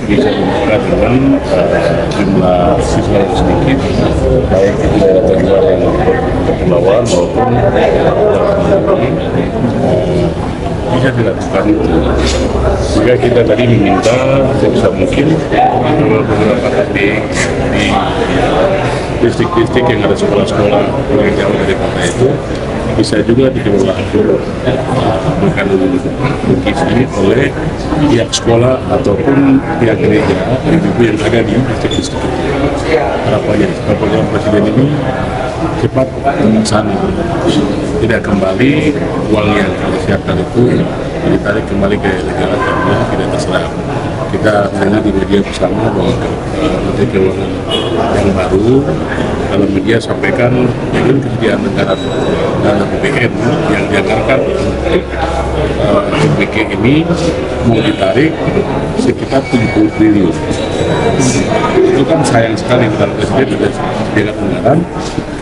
bisa dibuka dengan jumlah siswa yang sedikit, baik itu daerah terluar yang kepulauan maupun bisa dilakukan itu. Jika kita tadi meminta sebisa mungkin beberapa titik di distrik-distrik yang ada sekolah-sekolah yang jauh dari kota itu bisa juga dikelola makanan lukis ini oleh pihak sekolah ataupun pihak gereja ibu yang ada di distrik-distrik itu. Harapannya Presiden ini cepat terlaksana, tidak kembali uang yang disiapkan itu ditarik kembali ke negara karena tidak terserap. Kita mendengar di media bersama bahwa Menteri Keuangan yang baru dalam media sampaikan dengan kesediaan negara dana BPN yang dianggarkan BPK ini mau ditarik sekitar 70 triliun. Itu kan sayang sekali kalau Presiden sudah sediakan anggaran.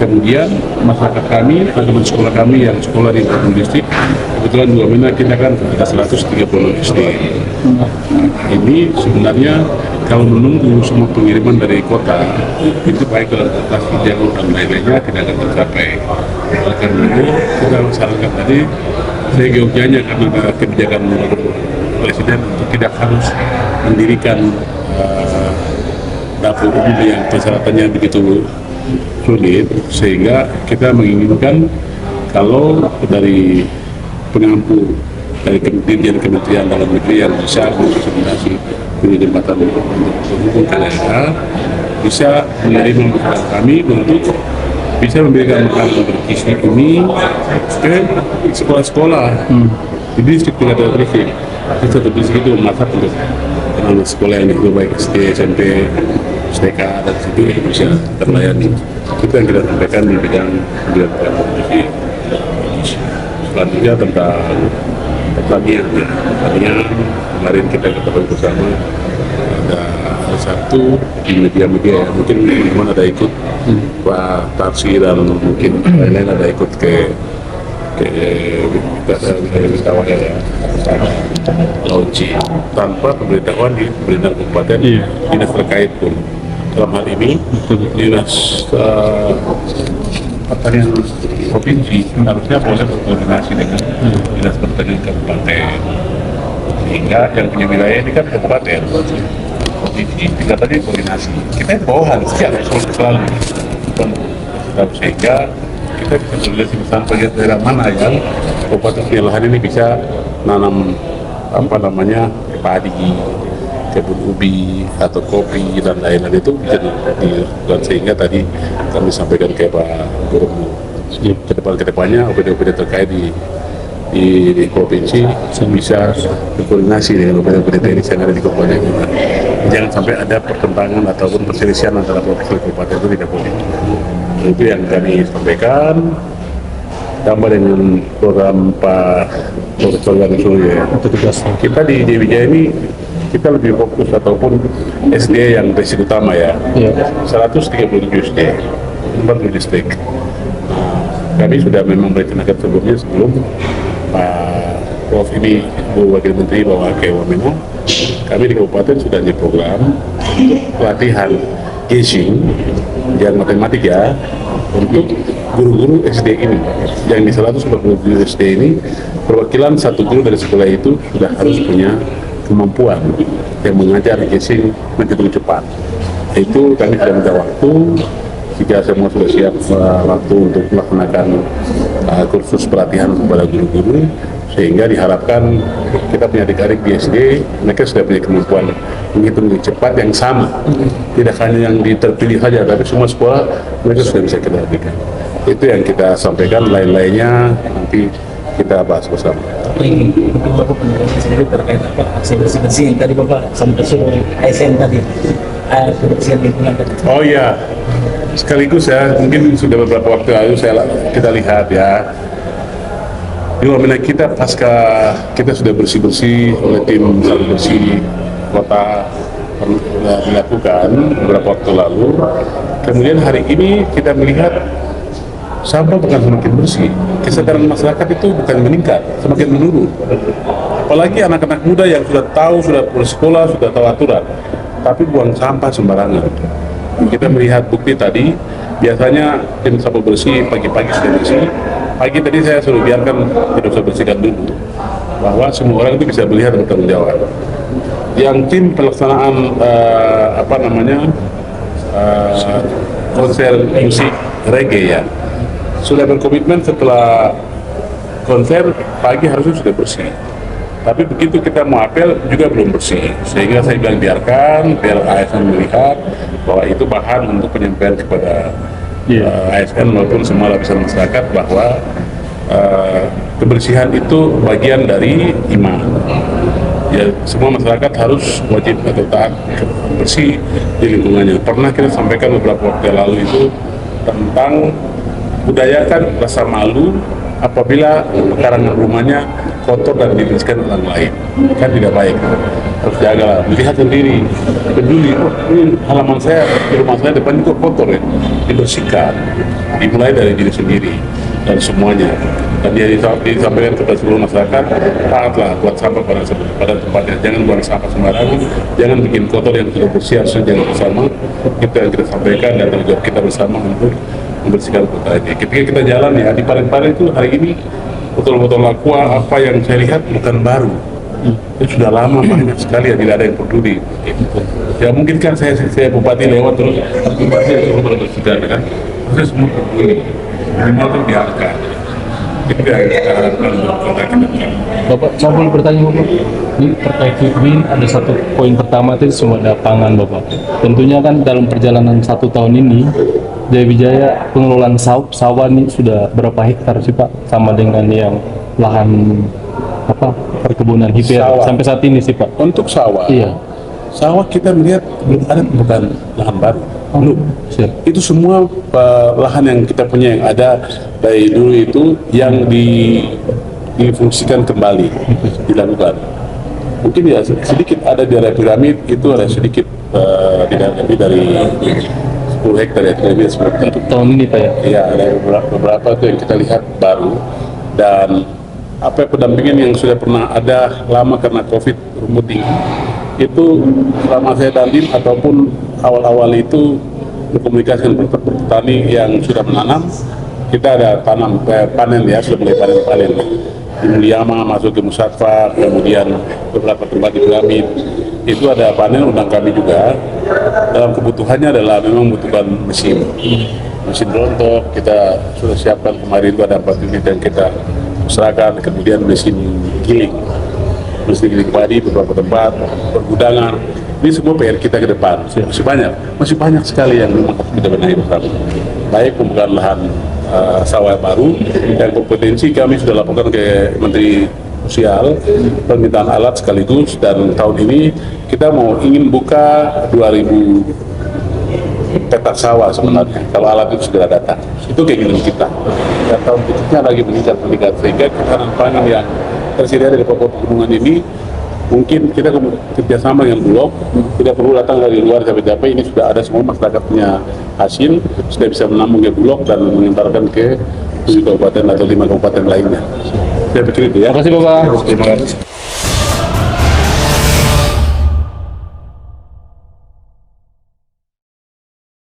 Kemudian masyarakat kami, teman-teman sekolah kami yang sekolah di distrik, kebetulan di Wamena kita kan ada 136 SD. Ini sebenarnya kalau menunggu semua pengiriman dari kota itu baik dalam transportasi jalur dan lain-lainnya tidak akan tercapai. Oleh karena itu kita sarankan tadi seyogyanya karena ada kebijakan Presiden untuk tidak harus mendirikan dapur umum yang persyaratannya begitu sulit, sehingga kita menginginkan kalau dari pengampu dari Kementerian Dalam Negeri yang bisa memfasilitasi jembatan untuk menghubungkan daerah bisa menerima makanan kami untuk bisa memberikan makanan bergizi ini ke sekolah-sekolah di distrik tidak ada distrik. Di satu distrik itu masak untuk anak sekolah yang itu baik SD, SMP, STK dan situ bisa terlayani. Itu yang kita sampaikan di bidang produksi. Selanjutnya tentang pertanian ya. Pertanian kemarin kita ketahui bersama ada satu di media-media ya. Mungkin teman-teman ada ikut Pak Tarsi dan mungkin lain-lain ada ikut ke wisatawan ya launching tanpa pemberitahuan di pemerintah kabupaten dinas terkait pun. Dalam hal ini dinas pertanian provinsi harusnya boleh berkoordinasi dengan dinas pertanian kabupaten, sehingga yang punya wilayah ini kan kabupaten, provinsi tinggal tadi koordinasi. Kita di bawahan selalu sehingga kita bisa koordinasi bersama bagian daerah mana yang kabupaten punya lahan ini bisa nanam padi, kebun ubi atau kopi dan lain-lain itu bisa dilakukan, sehingga tadi kami sampaikan ke Pak Gubernur kedepannya OPD-OPD terkait di provinsi bisa berkoordinasi dengan OPD-OPD teknis yang ada di kabupaten. Jangan sampai ada pertentangan ataupun perselisihan antara provinsi dan kabupaten, itu tidak boleh. Itu yang kami sampaikan. Tambah dengan program Pak Profesor Langsung ya. Kita di Wijaya ini kita lebih fokus ataupun SD yang basic utama ya. 137 SD, 4 distrik. Kami sudah memang berencanakan sebelumnya sebelum Pak Prof ini Bu Wakil Menteri bawa ke Wamena, kami di kabupaten sudah ada program untuk pelatihan casing yang matematik ya untuk guru-guru SD ini yang di 147 SD ini. Perwakilan satu guru dari sekolah itu sudah harus punya kemampuan yang mengajar casing begitu cepat. Itu kami sudah minta waktu, jika semua sudah siap waktu untuk melaksanakan kursus pelatihan kepada guru-guru, sehingga diharapkan kita punya adik-adik di SD mereka sudah punya kemampuan menghitung dengan cepat yang sama, tidak hanya yang terpilih saja tapi semua sekolah mereka sudah bisa kita berikan. Itu yang kita sampaikan, lain-lainnya nanti kita bahas bersama. Bapak penjelasan sendiri terkait aksi bersih-bersih yang tadi Bapak sampai suruh ASN tadi, kebersihan lingkungan tadi. Oh iya, sekaligus ya, mungkin sudah beberapa waktu lalu kita lihat ya, di Wamena kita pasca kita sudah bersih-bersih oleh tim saling bersih kota sudah dilakukan beberapa waktu lalu. Kemudian hari ini kita melihat sampah bukan semakin bersih, kesadaran masyarakat itu bukan meningkat, semakin menurun. Apalagi anak-anak muda yang sudah tahu, sudah bersekolah, sudah tahu aturan, tapi buang sampah sembarangan. Kita melihat bukti tadi, biasanya tim sampah bersih pagi-pagi sudah bersih. Pagi tadi saya suruh biarkan tidak usah bersihkan dulu, bahwa semua orang itu bisa melihat dan bertanggung jawab. Yang tim pelaksanaan konser musik reggae ya, sudah berkomitmen setelah konser pagi harusnya sudah bersih. Tapi begitu kita mau apel juga belum bersih, sehingga saya bilang biarkan biar ASN melihat bahwa itu bahan untuk penyampaian kepada ASN maupun semua lapisan masyarakat bahwa kebersihan itu bagian dari iman. Ya, semua masyarakat harus wajib atau taat bersih di lingkungannya. Pernah kita sampaikan beberapa waktu lalu itu tentang budayakan rasa malu apabila pekarangan rumahnya kotor dan dibersihkan orang lain, kan tidak baik. Harus jagalah, melihat sendiri, peduli. Oh, ini halaman saya, di rumah saya depan itu kotor ya, dibersihkan. Dimulai dari diri sendiri dan semuanya. Dan dia disampaikan kepada seluruh masyarakat, taatlah buat sampah pada tempatnya. Jangan buang sampah sembarangan, jangan bikin kotor yang sudah bersih. Harusnya jangan bersama. Kita sampaikan dan tanggung jawab kita bersama untuk membersihkan kota ini. Ketika kita jalan ya di Parepare itu hari ini botol-botol aqua apa yang saya lihat bukan baru. Itu sudah lama banyak sekali ya, tidak ada yang peduli. Ya mungkin kan saya bupati lewat terus, bupati itu bersihkan kan. Harusnya semua peduli. Minimal itu biarkan. Itu yang kita harapkan untuk kota kita. Bapak, saya boleh bertanya Bapak? Ini terkait ini ada satu poin pertama itu sumber pangan Bapak. Tentunya kan dalam perjalanan 1 tahun ini Jaya Wijaya pengelolaan sawah ini sudah berapa hektar sih Pak? Sama dengan yang lahan perkebunan hibah sampai saat ini sih Pak? Untuk sawah, Iya. sawah kita melihat belum ada bukan lahan baru. Belum. Itu semua lahan yang kita punya yang ada dari dulu itu yang difungsikan kembali, dilakukan. Mungkin ya sedikit ada di area piramid itu ada sedikit lebih dari 10 hektar ya, lebih dari 10 hektar. Tahun ini Pak ya? Iya, ada beberapa tuh yang kita lihat baru, dan pendampingan yang sudah pernah ada lama karena COVID rumput tinggi itu selama saya dandim ataupun awal-awal itu berkomunikasi dengan petani yang sudah menanam, kita ada panen ya, sudah mulai panen di Mulyama masuk ke Musatfa, kemudian beberapa tempat di piramid itu ada panen. Undang kami juga dalam kebutuhannya adalah memang membutuhkan mesin rontok. Kita sudah siapkan kemarin itu ada 4 unit yang kita serahkan, kemudian mesin giling padi beberapa tempat, pergudangan. Ini semua PR kita ke depan. Masih banyak sekali yang memang harus kita benahi bersama. Baik pembukaan lahan sawah baru yang kompetensi kami sudah laporkan ke Menteri Sosial permintaan alat sekaligus, dan tahun ini kita ingin buka 2000 petak sawah sebenarnya kalau alat itu segera datang. Itu keinginan kita. Dan tahun berikutnya lagi meningkat sehingga ketahanan pangan yang tersedia dari pokok pegunungan ini mungkin kita kerjasama dengan Bulog, tidak perlu datang dari luar capek-capek. Ini sudah ada semua, masyarakat punya hasil, sudah bisa menambung ke Bulog dan mengantarkan ke 7 kabupaten atau 5 kabupaten lainnya. Saya pikir itu ya. Terima kasih Bapak. Terima kasih.